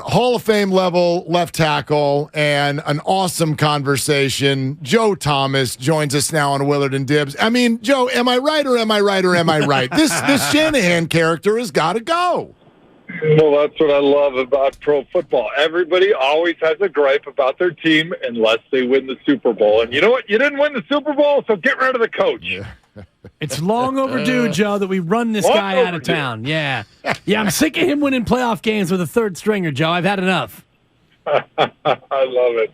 Hall of Fame level left tackle and an awesome conversation. Joe Thomas joins us now on Willard and Dibs. I mean, Joe, am I right or am I right or am I right? This Shanahan character has got to go. Well, that's what I love about pro football. Everybody always has a gripe about their team unless they win the Super Bowl. And you know what? You didn't win the Super Bowl, so get rid of the coach. Yeah. It's long overdue, Joe, that we run this guy out of town. Yeah. Yeah, I'm sick of him winning playoff games with a third stringer, Joe. I've had enough. I love it.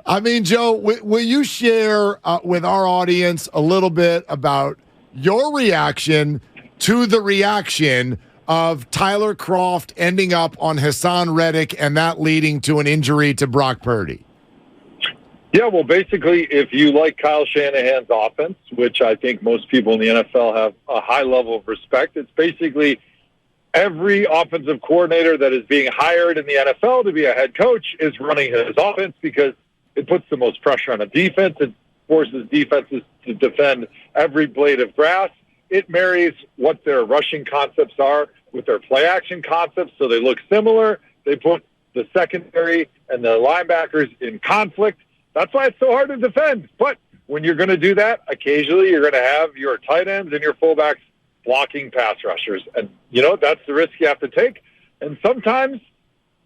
I mean, Joe, will you share with our audience a little bit about your reaction to the reaction of Tyler Kroft ending up on Hassan Reddick and that leading to an injury to Brock Purdy? Yeah, well, basically, if you like Kyle Shanahan's offense, which I think most people in the NFL have a high level of respect, it's basically every offensive coordinator that is being hired in the NFL to be a head coach is running his offense because it puts the most pressure on a defense. It forces defenses to defend every blade of grass. It marries what their rushing concepts are with their play-action concepts, so they look similar. They put the secondary and the linebackers in conflict. That's why it's so hard to defend. But when you're going to do that, occasionally you're going to have your tight ends and your fullbacks blocking pass rushers. And, that's the risk you have to take. And sometimes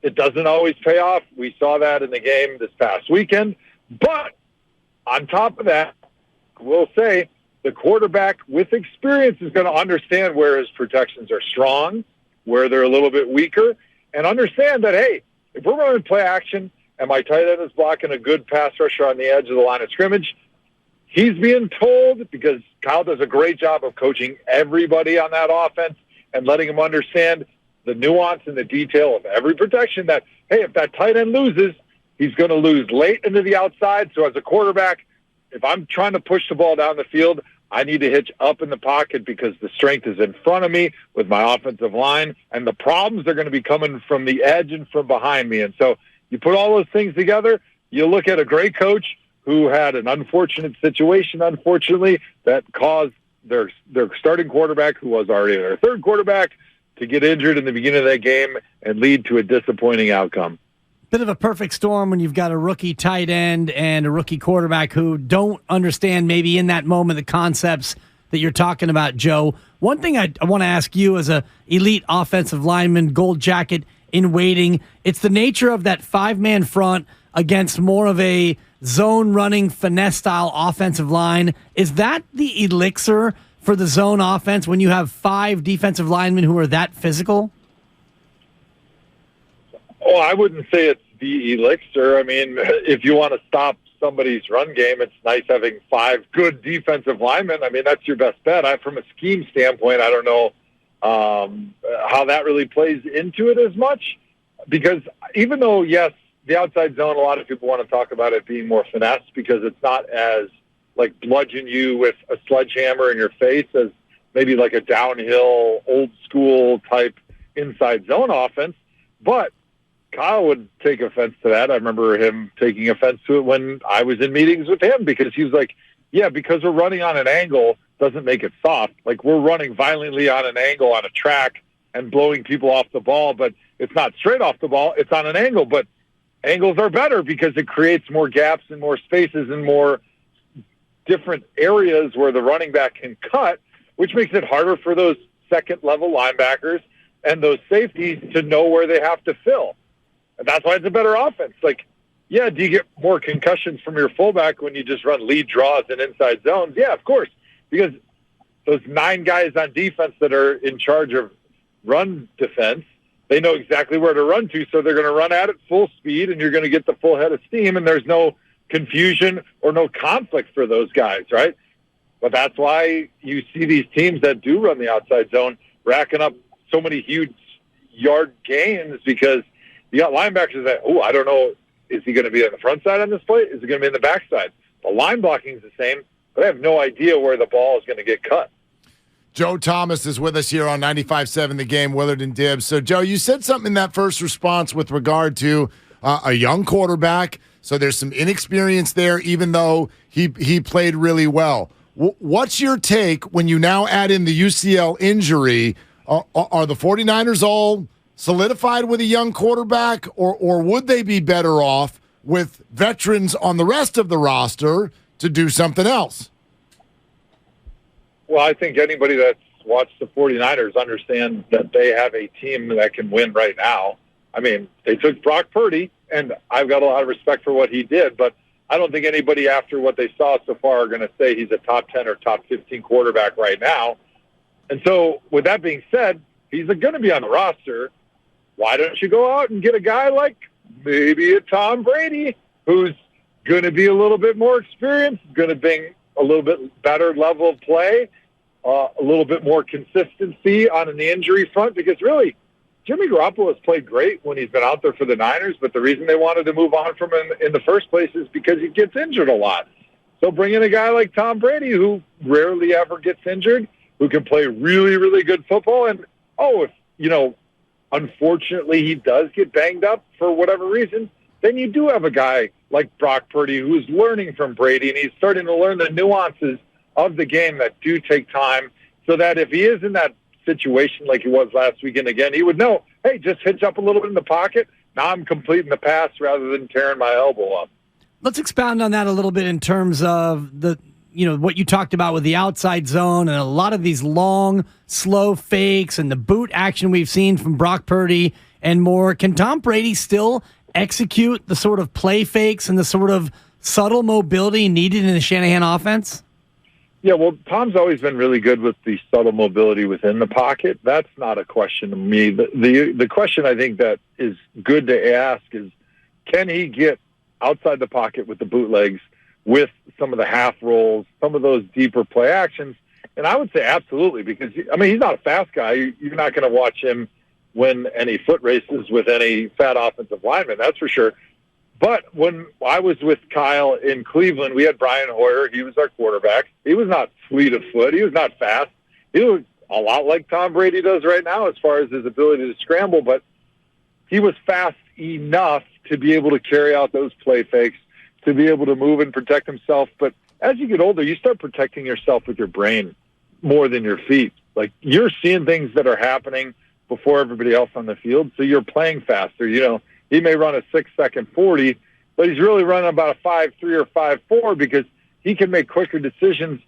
it doesn't always pay off. We saw that in the game this past weekend. But on top of that, we'll say the quarterback with experience is going to understand where his protections are strong, where they're a little bit weaker, and understand that, hey, if we're running play action, and my tight end is blocking a good pass rusher on the edge of the line of scrimmage, he's being told, because Kyle does a great job of coaching everybody on that offense and letting him understand the nuance and the detail of every protection that, hey, if that tight end loses, he's going to lose late into the outside. So as a quarterback, if I'm trying to push the ball down the field, I need to hitch up in the pocket because the strength is in front of me with my offensive line, and the problems are going to be coming from the edge and from behind me. And so you put all those things together, you look at a great coach who had an unfortunate situation, unfortunately, that caused their starting quarterback, who was already their third quarterback, to get injured in the beginning of that game and lead to a disappointing outcome. Bit of a perfect storm when you've got a rookie tight end and a rookie quarterback who don't understand maybe in that moment the concepts that you're talking about, Joe. One thing I want to ask you as a elite offensive lineman, gold jacket in waiting, it's the nature of that five-man front against more of a zone-running, finesse-style offensive line. Is that the elixir for the zone offense when you have five defensive linemen who are that physical? Oh, I wouldn't say it's the elixir. I mean, if you want to stop somebody's run game, it's nice having five good defensive linemen. I mean, that's your best bet. From a scheme standpoint, I don't know how that really plays into it as much, because even though, yes, the outside zone, a lot of people want to talk about it being more finesse because it's not as like bludgeon you with a sledgehammer in your face as maybe like a downhill, old school type inside zone offense. But Kyle would take offense to that. I remember him taking offense to it when I was in meetings with him because he was like, yeah, because we're running on an angle doesn't make it soft. Like, we're running violently on an angle on a track and blowing people off the ball, but it's not straight off the ball. It's on an angle, but angles are better because it creates more gaps and more spaces and more different areas where the running back can cut, which makes it harder for those second-level linebackers and those safeties to know where they have to fill. And that's why it's a better offense. Like, yeah, do you get more concussions from your fullback when you just run lead draws and inside zones? Yeah, of course, because those 9 guys on defense that are in charge of run defense, they know exactly where to run to, so they're going to run at it full speed, and you're going to get the full head of steam, and there's no confusion or no conflict for those guys, right? But that's why you see these teams that do run the outside zone racking up so many huge yard gains because you got linebackers that, I don't know, is he going to be on the front side on this play? Is he going to be in the back side? The line blocking is the same, but I have no idea where the ball is going to get cut. Joe Thomas is with us here on 95.7 The Game, Willard and Dibs. So, Joe, you said something in that first response with regard to a young quarterback. So there's some inexperience there, even though he played really well. What's your take when you now add in the UCL injury? Are the 49ers all solidified with a young quarterback, or would they be better off with veterans on the rest of the roster to do something else? Well, I think anybody that's watched the 49ers understands that they have a team that can win right now. I mean, they took Brock Purdy, and I've got a lot of respect for what he did, but I don't think anybody after what they saw so far are going to say he's a top 10 or top 15 quarterback right now. And so with that being said, he's going to be on the roster. Why don't you go out and get a guy like maybe a Tom Brady, who's going to be a little bit more experienced, going to bring a little bit better level of play, a little bit more consistency on the injury front, because really Jimmy Garoppolo has played great when he's been out there for the Niners, but the reason they wanted to move on from him in the first place is because he gets injured a lot. So bring in a guy like Tom Brady, who rarely ever gets injured, who can play really, really good football. And, unfortunately he does get banged up for whatever reason, then you do have a guy like Brock Purdy who's learning from Brady, and he's starting to learn the nuances of the game that do take time, so that if he is in that situation like he was last weekend again, he would know, hey, just hitch up a little bit in the pocket. Now I'm completing the pass rather than tearing my elbow up. Let's expound on that a little bit in terms of what you talked about with the outside zone and a lot of these long, slow fakes and the boot action we've seen from Brock Purdy and more. Can Tom Brady still execute the sort of play fakes and the sort of subtle mobility needed in the Shanahan offense? Yeah, well, Tom's always been really good with the subtle mobility within the pocket. That's not a question to me. The question I think that is good to ask is, can he get outside the pocket with the bootlegs, with some of the half rolls, some of those deeper play actions? And I would say absolutely, because, he's not a fast guy. You're not going to watch him win any foot races with any fat offensive lineman, that's for sure. But when I was with Kyle in Cleveland, we had Brian Hoyer. He was our quarterback. He was not fleet of foot. He was not fast. He was a lot like Tom Brady does right now as far as his ability to scramble, but he was fast enough to be able to carry out those play fakes, to be able to move and protect himself. But as you get older, you start protecting yourself with your brain more than your feet. Like, you're seeing things that are happening before everybody else on the field, so you're playing faster. He may run a 6-second 40, but he's really running about a 5.3 or 5.4 because he can make quicker decisions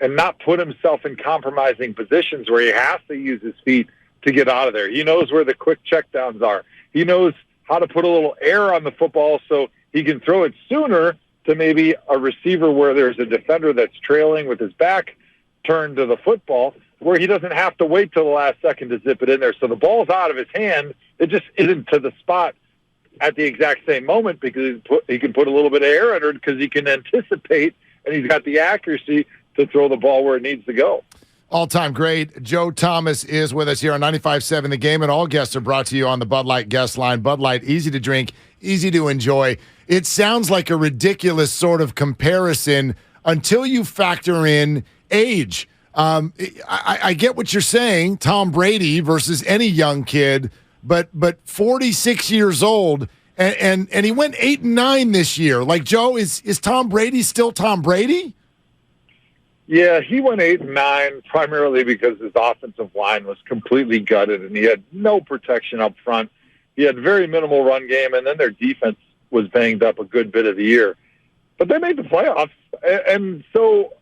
and not put himself in compromising positions where he has to use his feet to get out of there. He knows where the quick checkdowns are. He knows how to put a little air on the football so he can throw it sooner to maybe a receiver where there's a defender that's trailing with his back turned to the football, where he doesn't have to wait till the last second to zip it in there. So the ball's out of his hand. It just isn't to the spot at the exact same moment because he can put a little bit of air under it because he can anticipate, and he's got the accuracy to throw the ball where it needs to go. All-time great Joe Thomas is with us here on 95.7 The Game, and all guests are brought to you on the Bud Light guest line. Bud Light, easy to drink, easy to enjoy. It sounds like a ridiculous sort of comparison until you factor in age. I get what you're saying, Tom Brady versus any young kid, but 46 years old, and he went 8-9 this year. Like, Joe, is Tom Brady still Tom Brady? Yeah, he went 8-9 primarily because his offensive line was completely gutted, and he had no protection up front. He had very minimal run game, and then their defense was banged up a good bit of the year. But they made the playoffs, and so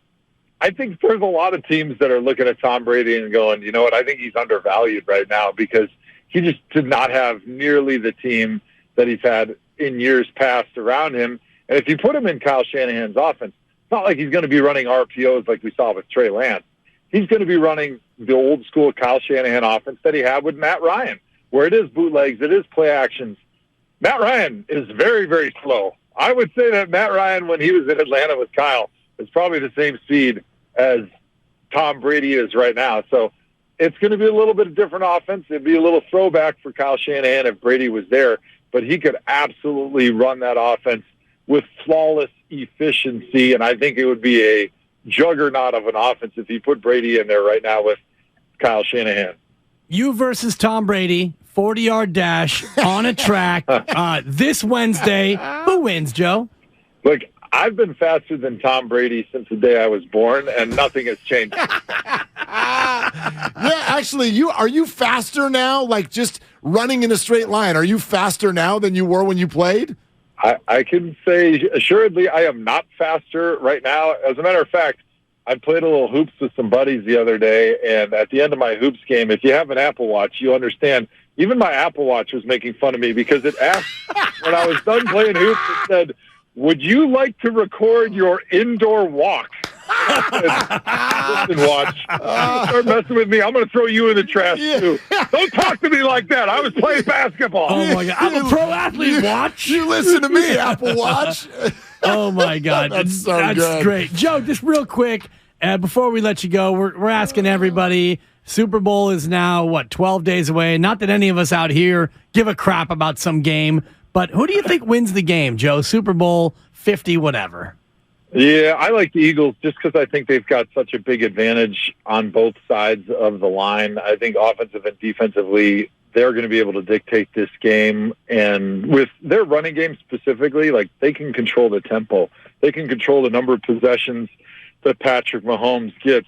I think there's a lot of teams that are looking at Tom Brady and going, you know what, I think he's undervalued right now because he just did not have nearly the team that he's had in years past around him. And if you put him in Kyle Shanahan's offense, it's not like he's going to be running RPOs like we saw with Trey Lance. He's going to be running the old school Kyle Shanahan offense that he had with Matt Ryan, where it is bootlegs, it is play actions. Matt Ryan is very, very slow. I would say that Matt Ryan, when he was in Atlanta with Kyle, is probably the same speed as Tom Brady is right now. So it's going to be a little bit of different offense. It'd be a little throwback for Kyle Shanahan if Brady was there, but he could absolutely run that offense with flawless efficiency, and I think it would be a juggernaut of an offense if you put Brady in there right now with Kyle Shanahan. You versus Tom Brady, 40-yard dash on a track this Wednesday. Who wins, Joe? Look, I've been faster than Tom Brady since the day I was born, and nothing has changed. Yeah, actually, are you faster now? Like just running in a straight line. Are you faster now than you were when you played? I can say assuredly I am not faster right now. As a matter of fact, I played a little hoops with some buddies the other day, and at the end of my hoops game, if you have an Apple Watch, you understand, even my Apple Watch was making fun of me because it asked when I was done playing hoops, it said, "Would you like to record your indoor walk?" Listen, watch. Start messing with me. I'm going to throw you in the trash, too. Don't talk to me like that. I was playing basketball. Oh, my God. I'm a pro athlete, Watch. You listen to me, Apple Watch. Oh, my God. That's good. Great. Joe, just real quick, before we let you go, we're asking everybody, Super Bowl is now, 12 days away. Not that any of us out here give a crap about some game, but who do you think wins the game, Joe? Super Bowl 50, whatever. Yeah, I like the Eagles just because I think they've got such a big advantage on both sides of the line. I think offensive and defensively, they're going to be able to dictate this game. And with their running game specifically, like they can control the tempo. They can control the number of possessions that Patrick Mahomes gets.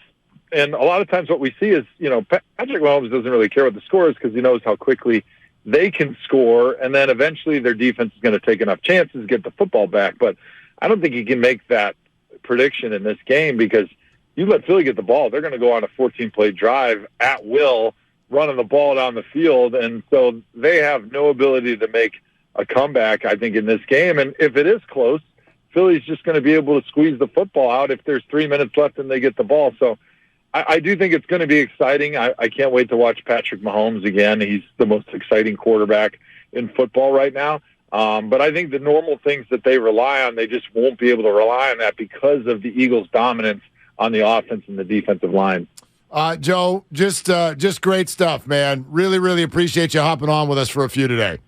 And a lot of times what we see is, Patrick Mahomes doesn't really care what the score is because he knows how quickly they can score. And then eventually their defense is going to take enough chances to get the football back. But I don't think he can make that prediction in this game because you let Philly get the ball, they're going to go on a 14-play drive at will, running the ball down the field. And so they have no ability to make a comeback, I think, in this game. And if it is close, Philly's just going to be able to squeeze the football out if there's 3 minutes left and they get the ball. So I do think it's going to be exciting. I can't wait to watch Patrick Mahomes again. He's the most exciting quarterback in football right now. But I think the normal things that they rely on, they just won't be able to rely on that because of the Eagles' dominance on the offense and the defensive line. Joe, just great stuff, man. Really, really appreciate you hopping on with us for a few today.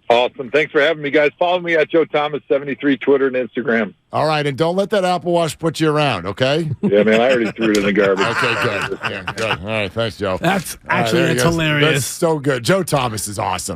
Awesome. Thanks for having me, guys. Follow me at Joe Thomas73, Twitter and Instagram. All right, and don't let that Apple Watch put you around, okay? Yeah, man, I already threw it in the garbage. Okay, good. Yeah, good. All right, thanks, Joe. That's hilarious. That's so good. Joe Thomas is awesome.